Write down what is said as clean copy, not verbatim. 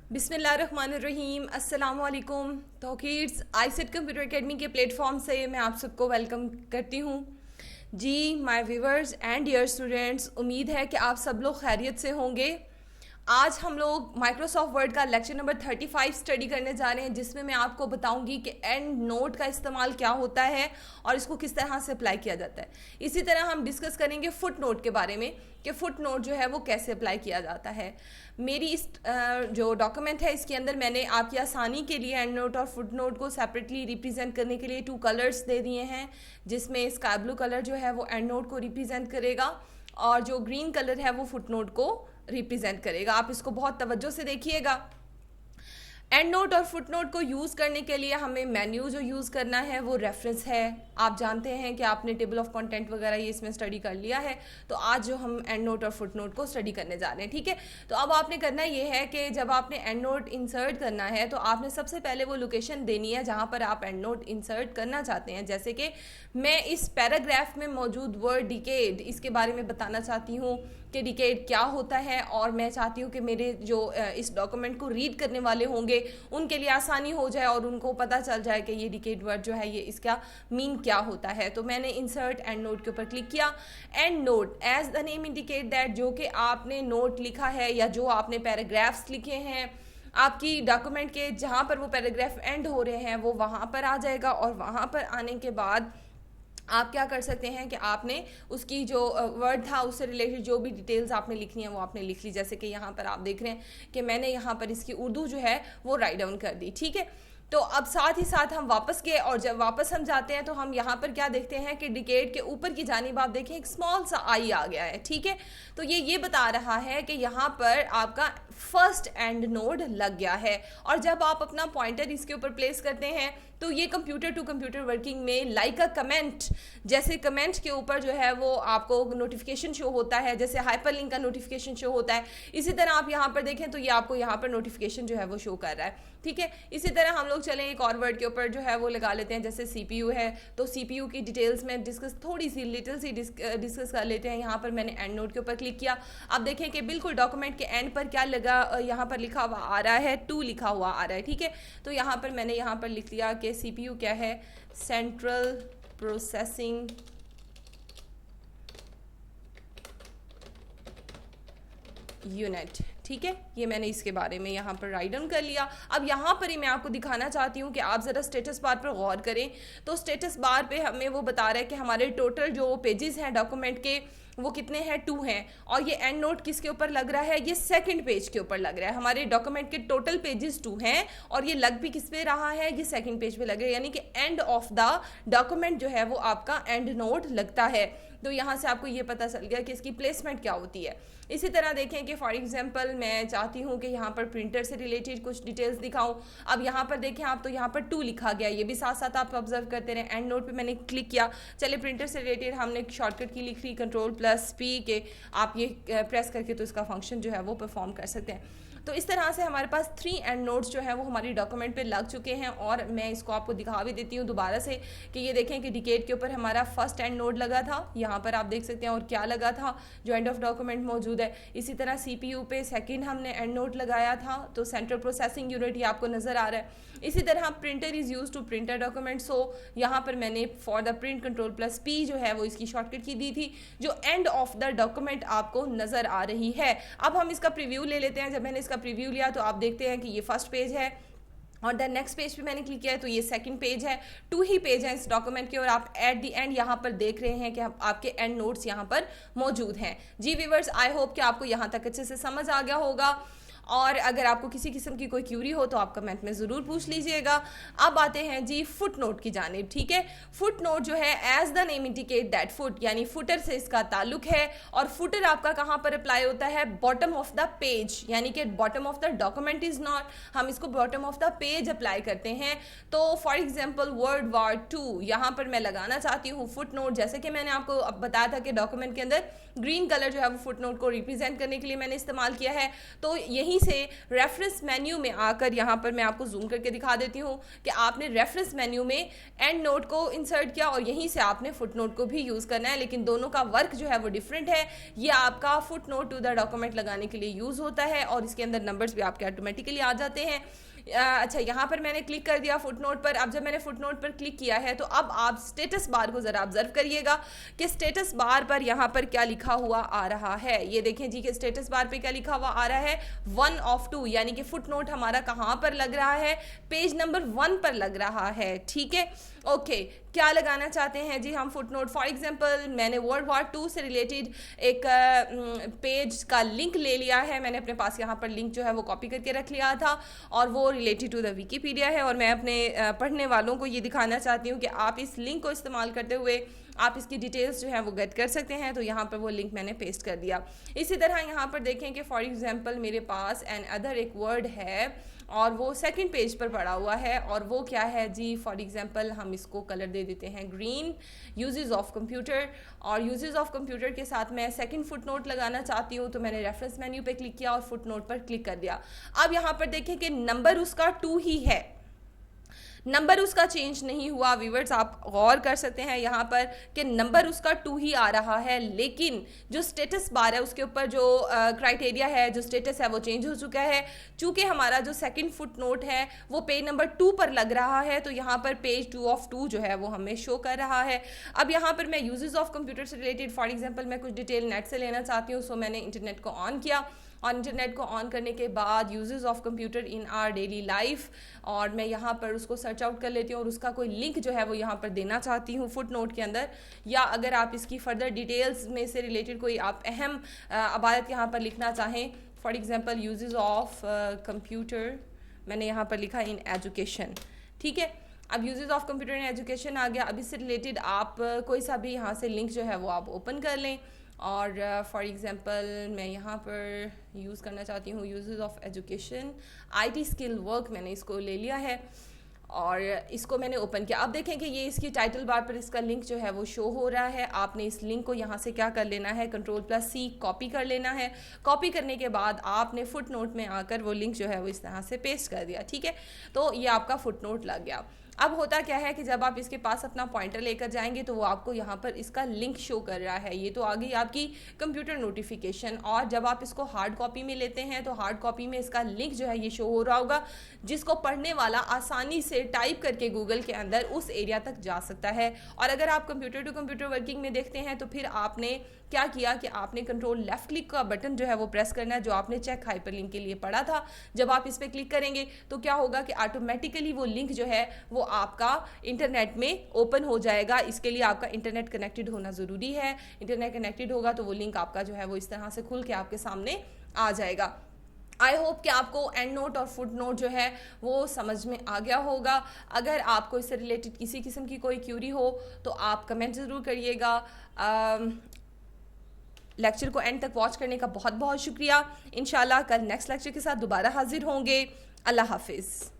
बिस्मिल्लाहिर्रहमानिर्रहीम, अस्सलाम वालेकुम। तो किड्स आईसेट कंप्यूटर एकेडमी के प्लेटफॉर्म से मैं आप सबको वेलकम करती हूँ। जी my viewers and dear students, उम्मीद है कि आप सब लोग खैरियत से होंगे। आज हम लोग माइक्रोसॉफ्ट वर्ड का लेक्चर नंबर 35 स्टडी करने जा रहे हैं, जिसमें मैं आपको बताऊंगी कि एंड नोट का इस्तेमाल क्या होता है और इसको किस तरह से अप्लाई किया जाता है। इसी तरह हम डिस्कस करेंगे फुट नोट के बारे में कि फुट नोट जो है वो कैसे अप्लाई किया जाता है। मेरी इस जो डॉक्यूमेंट है इसके अंदर मैंने आपकी आसानी के लिए एंड नोट और फुट नोट को सेपरेटली रिप्रेजेंट करने के लिए 2 कलर्स दे दिए हैं, जिसमें स्काई ब्लू कलर जो है वो एंड नोट को रिप्रेजेंट करेगा और जो ग्रीन कलर है वो फुट नोट को रिप्रेजेंट करेगा। आप इसको बहुत तवज्जो से देखिएगा। एंड नोट और फुट नोट को यूज़ करने के लिए हमें मेन्यू जो यूज़ करना है वो रेफरेंस है। आप जानते हैं कि आपने टेबल ऑफ कंटेंट वगैरह ये इसमें स्टडी कर लिया है, तो आज जो हम एंड नोट और फुट नोट को स्टडी करने जा रहे हैं, ठीक है। तो अब आपने करना ये है कि जब आपने एंड नोट इंसर्ट करना है तो आपने सबसे पहले वो लोकेशन देनी है जहाँ पर आप एंड नोट इंसर्ट करना चाहते हैं। जैसे कि मैं इस पैराग्राफ में मौजूद वर्ड डिकेड, इसके बारे में बताना चाहती हूँ कि डिकेड क्या होता है, और मैं चाहती हूँ कि मेरे जो इस डॉक्यूमेंट को रीड करने वाले होंगे उनके लिए आसानी हो जाए और उनको पता चल जाए कि ये डिकेड वर्ड जो है ये इसका मीन क्या होता है। तो मैंने इंसर्ट एंड नोट के ऊपर क्लिक किया। And note as the name indicate that, जो कि आपने नोट लिखा है या जो आपने पैराग्राफ्स लिखे हैं आपकी डॉक्यूमेंट के, जहाँ पर वो पैराग्राफ एंड हो रहे हैं वो वहाँ पर आ जाएगा। और वहाँ पर आने के बाद आप क्या कर सकते हैं कि आपने उसकी जो वर्ड था उससे रिलेटेड जो भी डिटेल्स आपने लिखनी है वो आपने लिख ली। जैसे कि यहाँ पर आप देख रहे हैं कि मैंने यहाँ पर इसकी उर्दू जो है वो राइट डाउन कर दी, ठीक है। तो अब साथ ही साथ हम वापस गए, और जब वापस हम जाते हैं तो हम यहाँ पर क्या देखते हैं कि डिकेड के ऊपर की जानिब आप देखें एक स्मॉल सा आई आ गया है, ठीक है। तो ये बता रहा है कि यहाँ पर आपका फर्स्ट एंड नोड लग गया है। और जब आप अपना पॉइंटर इसके ऊपर प्लेस करते हैं तो ये कंप्यूटर टू कंप्यूटर वर्किंग में लाइक अ कमेंट, जैसे कमेंट के ऊपर जो है वो आपको नोटिफिकेशन शो होता है, जैसे हाइपरलिंक का नोटिफिकेशन शो होता है, इसी तरह आप यहाँ पर देखें तो ये आपको यहाँ पर नोटिफिकेशन जो है वो शो कर रहा है, ठीक है। इसी तरह हम लोग चलें एक और वर्ड के ऊपर जो है वो लगा लेते हैं, जैसे CPU है। तो CPU की डिटेल्स में थोड़ी सी डिस्कस कर लेते हैं। यहाँ पर मैंने एंड नोट के ऊपर क्लिक किया। अब देखें कि बिल्कुल डॉक्यूमेंट के एंड पर क्या लगा, यहाँ पर लिखा हुआ आ रहा है 2 लिखा हुआ आ रहा है, ठीक है। तो यहाँ पर मैंने यहाँ पर लिख लिया कि CPU क्या है, सेंट्रल प्रोसेसिंग यूनिट, ठीक है। ये मैंने इसके बारे में यहाँ पर राइट डाउन कर लिया। अब यहाँ पर ही मैं आपको दिखाना चाहती हूँ कि आप ज़रा स्टेटस बार पर गौर करें। तो स्टेटस बार पे हमें वो बता रहा है कि हमारे टोटल जो पेजेस हैं डॉक्यूमेंट के वो कितने हैं, 2 हैं। और ये एंड नोट किसके ऊपर लग रहा है, ये सेकंड पेज के ऊपर लग रहा है। हमारे डॉक्यूमेंट के टोटल पेजेस 2 हैं और ये लग भी किस पे रहा है, ये सेकंड पेज पे लग रहा है, यानी कि एंड ऑफ द डॉक्यूमेंट जो है वो आपका एंड नोट लगता है। तो यहाँ से आपको ये पता चल गया कि इसकी प्लेसमेंट क्या होती है। इसी तरह देखें कि फॉर एग्जांपल मैं चाहती हूँ कि यहाँ पर प्रिंटर से रिलेटेड कुछ डिटेल्स दिखाऊं। अब यहाँ पर देखें आप, तो यहाँ पर 2 लिखा गया, ये भी साथ साथ आप ऑब्जर्व करते रहें। एंड नोट पे मैंने क्लिक किया। चलिए प्रिंटर से रिलेटेड हमने शॉर्टकट की लिख ली Ctrl+P के, आप ये प्रेस करके तो इसका फंक्शन जो है वो परफॉर्म कर सकते हैं। तो इस तरह से हमारे पास 3 एंड नोट्स जो है वो हमारी डॉक्यूमेंट पे लग चुके हैं। और मैं इसको आपको दिखा भी देती हूँ दोबारा से कि ये देखें कि डिकेड के ऊपर हमारा फर्स्ट एंड नोट लगा था, यहाँ पर आप देख सकते हैं, और क्या लगा था, जो एंड ऑफ डॉक्यूमेंट मौजूद है। इसी तरह CPU पे सेकंड हमने एंड नोट लगाया था, तो सेंट्रल प्रोसेसिंग यूनिट, ये आपको नज़र आ रहा है। इसी तरह printer is use to printer document, so यहाँ पर मैंने फॉर द प्रिंट Ctrl+P जो है वो इसकी शॉर्टकट की दी थी, जो एंड ऑफ द डॉक्यूमेंट आपको नज़र आ रही है। अब हम इसका प्रीव्यू ले लेते हैं। जब मैंने इसका प्रीव्यू लिया तो आप देखते हैं कि ये फर्स्ट पेज है, और द नेक्स्ट पेज पे मैंने क्लिक किया है तो ये सेकंड पेज है। 2 ही पेज हैं इस डॉक्यूमेंट के, और आप एट द एंड यहाँ पर देख रहे हैं कि आपके एंड नोट्स यहाँ पर मौजूद हैं। जी व्यूअर्स, आई होप कि आपको यहाँ तक अच्छे से समझ आ गया होगा, और अगर आपको किसी किस्म की कोई क्यूरी हो तो आप कमेंट में ज़रूर पूछ लीजिएगा। अब आते हैं जी फुट नोट की जानिब, ठीक है। फुट नोट जो है as the name indicate that foot, यानी फुटर से इसका ताल्लुक है। और फुटर आपका कहाँ पर अप्लाई होता है, बॉटम ऑफ द पेज, यानी कि bottom of the document is not, हम इसको bottom of the page apply करते हैं। तो फॉर एग्जाम्पल वर्ड वार 2, यहाँ पर मैं लगाना चाहती हूँ फुट नोट। जैसे कि मैंने आपको अब बताया था कि डॉक्यूमेंट के अंदर ग्रीन कलर जो है वो फुट नोट को रिप्रेजेंट करने के लिए मैंने इस्तेमाल किया है, तो यही यहीं से रेफरेंस मेन्यू में आकर यहाँ पर मैं आपको जूम करके दिखा देती हूँ कि आपने रेफरेंस मेन्यू में एंड नोट को इंसर्ट किया और यहीं से आपने फुट नोट को भी यूज़ करना है, लेकिन दोनों का वर्क जो है वो डिफरेंट है। ये आपका foot note to the document लगाने के लिए यूज़ होता है और इसके अंदर नंबर्स भी आपके ऑटोमेटिकली आ जाते हैं। अच्छा, यहाँ पर मैंने क्लिक कर दिया फुट नोट पर। अब जब मैंने फुट नोट पर क्लिक किया है तो अब आप स्टेटस बार को ज़रा ऑब्जर्व करिएगा कि स्टेटस बार पर यहाँ पर क्या लिखा हुआ आ रहा है। ये देखें जी कि स्टेटस बार पे क्या लिखा हुआ आ रहा है, 1 of 2, यानी कि फुट नोट हमारा कहाँ पर लग रहा है, पेज नंबर 1 पर लग रहा है। ठीक है, ओके, क्या लगाना चाहते हैं जी हम फुट नोट। फॉर एग्जाम्पल मैंने वर्ल्ड वॉर 2 से रिलेटेड एक पेज का लिंक ले लिया है, मैंने अपने पास यहाँ पर लिंक जो है वो कॉपी करके रख लिया था और वो रिलेटेड टू द विकीपीडिया है और मैं अपने पढ़ने वालों को ये दिखाना चाहती हूँ कि आप इस लिंक को इस्तेमाल करते हुए आप इसकी डिटेल्स जो है वो गेट कर सकते हैं। तो यहाँ पर वो लिंक मैंने पेस्ट कर दिया। इसी तरह यहाँ पर देखें कि फॉर एग्जांपल मेरे पास एन अदर एक वर्ड है और वो सेकंड पेज पर पड़ा हुआ है और वो क्या है जी, फॉर एग्जांपल हम इसको कलर दे देते हैं ग्रीन, यूजेस ऑफ कंप्यूटर। और यूजेस ऑफ कंप्यूटर के साथ मैं सेकंड फुट नोट लगाना चाहती हूँ तो मैंने रेफरेंस मेन्यू पे क्लिक किया और फुट नोट पर क्लिक कर दिया। अब यहाँ पर देखें कि नंबर उसका 2 ही है, नंबर उसका चेंज नहीं हुआ। व्यूअर्स आप गौर कर सकते हैं यहाँ पर कि नंबर उसका 2 ही आ रहा है, लेकिन जो स्टेटस बार है उसके ऊपर जो क्राइटेरिया है, जो स्टेटस है वो चेंज हो चुका है। चूंकि हमारा जो सेकंड फुट नोट है वो पेज नंबर 2 पर लग रहा है तो यहाँ पर पेज 2 of 2 जो है वो हमें शो कर रहा है। अब यहाँ पर मैं यूजेस ऑफ कंप्यूटर से रिलेटेड फॉर एग्जाम्पल मैं कुछ डिटेल नेट से लेना चाहती हूँ, सो मैंने इंटरनेट को ऑन किया और इंटरनेट को ऑन करने के बाद uses of computer in our daily life, और मैं यहाँ पर उसको सर्च आउट कर लेती हूँ और उसका कोई लिंक जो है वो यहाँ पर देना चाहती हूँ फुट नोट के अंदर। या अगर आप इसकी फर्दर डिटेल्स में से रिलेटेड कोई आप अहम अबादत यहाँ पर लिखना चाहें, for example uses of computer मैंने यहाँ पर लिखा इन एजुकेशन। ठीक है, अब uses of computer in education आ गया। अब इससे रिलेटेड आप कोई सा भी यहाँ से लिंक जो है वो आप ओपन कर लें और फॉर एग्जांपल मैं यहाँ पर यूज़ करना चाहती हूँ uses of education IT skill work, मैंने इसको ले लिया है और इसको मैंने ओपन किया। अब देखें कि ये इसकी टाइटल बार पर इसका लिंक जो है वो शो हो रहा है। आपने इस लिंक को यहाँ से क्या कर लेना है, Ctrl+C कॉपी कर लेना है। कॉपी करने के बाद आपने फुट नोट में आकर वो लिंक जो है वो इस तरह से पेस्ट कर दिया। ठीक है, तो ये आपका फुट नोट लग गया। अब होता क्या है कि जब आप इसके पास अपना पॉइंटर लेकर जाएंगे तो वो आपको यहाँ पर इसका लिंक शो कर रहा है। ये तो आ गई आपकी कंप्यूटर नोटिफिकेशन, और जब आप इसको हार्ड कॉपी में लेते हैं तो हार्ड कॉपी में इसका लिंक जो है ये शो हो रहा होगा, जिसको पढ़ने वाला आसानी से टाइप करके गूगल के अंदर उस एरिया तक जा सकता है। और अगर आप कंप्यूटर टू कंप्यूटर वर्किंग में देखते हैं तो फिर आपने क्या किया कि आपने कंट्रोल लेफ्ट क्लिक का बटन जो है वो प्रेस करना है, जो आपने चेक हाइपरलिंक के लिए पढ़ा था। जब आप इस पर क्लिक करेंगे तो क्या होगा कि ऑटोमेटिकली वो लिंक जो है वो आपका इंटरनेट में ओपन हो जाएगा। इसके लिए आपका इंटरनेट कनेक्टेड होना ज़रूरी है। इंटरनेट कनेक्टेड होगा तो वो लिंक आपका जो है वो इस तरह से खुल के आपके सामने आ जाएगा। आई होप कि आपको एंड नोट और फुट नोट जो है वो समझ में आ गया होगा। अगर आपको इससे रिलेटेड किसी किस्म की कोई क्यूरी हो तो आप कमेंट ज़रूर करिएगा। लेक्चर को एंड तक वॉच करने का बहुत बहुत शुक्रिया। इंशाल्लाह कल नेक्स्ट लेक्चर के साथ दोबारा हाजिर होंगे। अल्लाह हाफिज़।